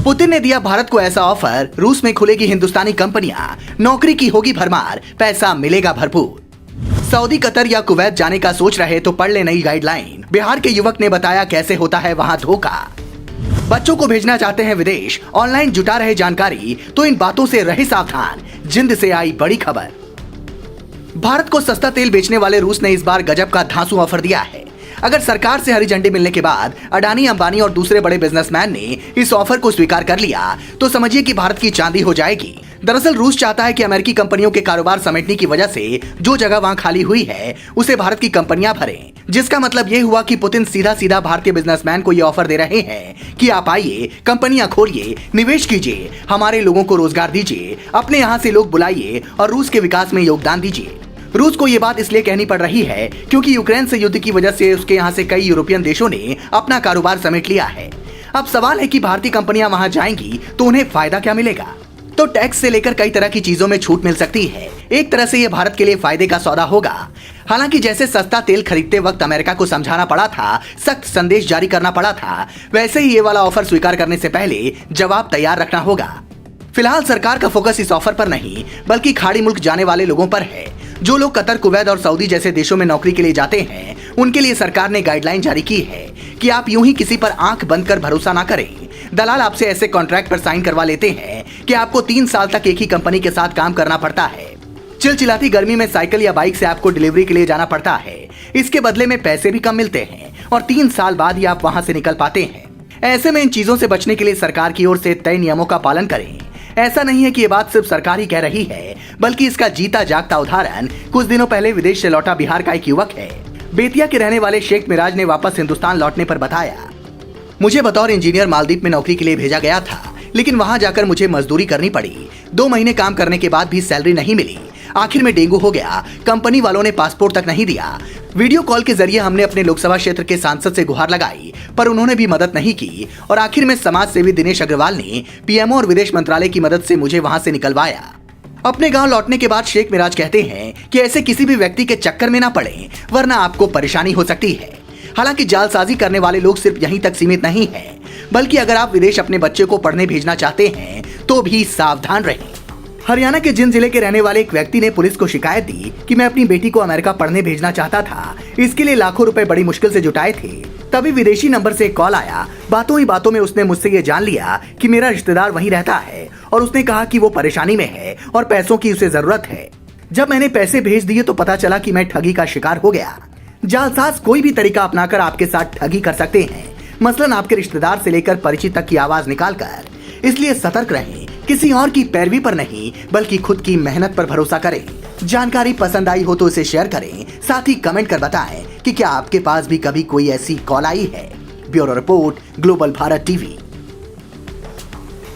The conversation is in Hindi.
पुतिन ने दिया भारत को ऐसा ऑफर, रूस में खुलेगी हिंदुस्तानी कंपनियां, नौकरी की होगी भरमार, पैसा मिलेगा भरपूर। सऊदी, कतर या कुवैत जाने का सोच रहे तो पढ़ ले नई गाइडलाइन। बिहार के युवक ने बताया कैसे होता है वहां धोखा। बच्चों को भेजना चाहते हैं विदेश, ऑनलाइन जुटा रहे जानकारी, तो इन बातों से रहे सावधान। जिंद से आई बड़ी खबर। भारत को सस्ता तेल बेचने वाले रूस ने इस बार गजब का धांसू ऑफर दिया है। अगर सरकार से हरी झंडी मिलने के बाद अडानी, अंबानी और दूसरे बड़े बिजनेसमैन ने इस ऑफर को स्वीकार कर लिया तो समझिए कि भारत की चांदी हो जाएगी। दरअसल रूस चाहता है कि अमेरिकी कंपनियों के कारोबार समेटने की वजह से जो जगह वहां खाली हुई है उसे भारत की कंपनियां भरें। जिसका मतलब ये हुआ कि पुतिन सीधा सीधा भारतीय बिजनेसमैन को ये ऑफर दे रहे हैं कि आप आइए, कंपनियां खोलिए, निवेश कीजिए, हमारे लोगों को रोजगार दीजिए, अपने यहाँ से लोग बुलाइए और रूस के विकास में योगदान दीजिए। रूस को ये बात इसलिए कहनी पड़ रही है क्योंकि यूक्रेन से युद्ध की वजह से उसके यहाँ से कई यूरोपियन देशों ने अपना कारोबार समेट लिया है। अब सवाल है कि भारतीय कंपनियां वहां जाएंगी तो उन्हें फायदा क्या मिलेगा? तो टैक्स से लेकर कई तरह की चीजों में छूट मिल सकती है। एक तरह से ये भारत के लिए फायदे का सौदा होगा। हालांकि जैसे सस्ता तेल खरीदते वक्त अमेरिका को समझाना पड़ा था, सख्त संदेश जारी करना पड़ा था, वैसे ही ये वाला ऑफर स्वीकार करने से पहले जवाब तैयार रखना होगा। फिलहाल सरकार का फोकस इस ऑफर पर नहीं बल्कि खाड़ी मुल्क जाने वाले लोगों पर है। जो लोग कतर, कुवैत और सऊदी जैसे देशों में नौकरी के लिए जाते हैं उनके लिए सरकार ने गाइडलाइन जारी की है कि आप यूं ही किसी पर आंख बंद कर भरोसा ना करें। दलाल आपसे ऐसे कॉन्ट्रैक्ट पर साइन करवा लेते हैं कि आपको 3 साल तक एक ही कंपनी के साथ काम करना पड़ता है। चिलचिलाती गर्मी में साइकिल या बाइक से आपको डिलीवरी के लिए जाना पड़ता है। इसके बदले में पैसे भी कम मिलते हैं और 3 साल बाद ही आप वहां से निकल पाते हैं। ऐसे में इन चीजों से बचने के लिए सरकार की ओर से तय नियमों का पालन करें। ऐसा नहीं है कि ये बात सिर्फ सरकार ही कह रही है, बल्कि इसका जीता जागता उदाहरण कुछ दिनों पहले विदेश से लौटा बिहार का एक युवक है। बेतिया के रहने वाले शेख मिराज ने वापस हिंदुस्तान लौटने पर बताया, मुझे बतौर इंजीनियर मालदीव में नौकरी के लिए भेजा गया था, लेकिन वहां जाकर मुझे मजदूरी करनी पड़ी। 2 महीने काम करने के बाद भी सैलरी नहीं मिली। आखिर में डेंगू हो गया। कंपनी वालों ने पासपोर्ट तक नहीं दिया। वीडियो कॉल के जरिए हमने अपने लोकसभा क्षेत्र के सांसद से गुहार लगाई, पर उन्होंने भी मदद नहीं की और आखिर में समाज सेवी दिनेश अग्रवाल ने पीएमओ और विदेश मंत्रालय की मदद से मुझे वहां से निकलवाया। अपने गांव लौटने के बाद शेख मिराज कहते हैं कि ऐसे किसी भी व्यक्ति के चक्कर में ना पड़े, वरना आपको परेशानी हो सकती है। हालांकि जालसाजी करने वाले लोग सिर्फ यहीं तक सीमित नहीं है, बल्कि अगर आप विदेश अपने बच्चे को पढ़ने भेजना चाहते हैं तो भी सावधान रहें। हरियाणा के जिंद जिले के रहने वाले एक व्यक्ति ने पुलिस को शिकायत दी कि मैं अपनी बेटी को अमेरिका पढ़ने भेजना चाहता था। इसके लिए लाखों रुपए बड़ी मुश्किल से जुटाए थे। तभी विदेशी नंबर से एक कॉल आया। बातों ही बातों में उसने मुझसे ये जान लिया कि मेरा रिश्तेदार वहीं रहता है और उसने कहा कि वो परेशानी में है और पैसों की उसे जरूरत है। जब मैंने पैसे भेज दिए तो पता चला कि मैं ठगी का शिकार हो गया। जालसाज कोई भी तरीका अपनाकर आपके साथ ठगी कर सकते हैं, मसलन आपके रिश्तेदार से लेकर परिचित तक की आवाज निकालकर। इसलिए सतर्क रहें, किसी और की पैरवी पर नहीं बल्कि खुद की मेहनत पर भरोसा करें। जानकारी पसंद आई हो तो इसे शेयर करें, साथ ही कमेंट कर बताएं कि क्या आपके पास भी कभी कोई ऐसी कॉल आई है। Bureau report, global Bharat TV.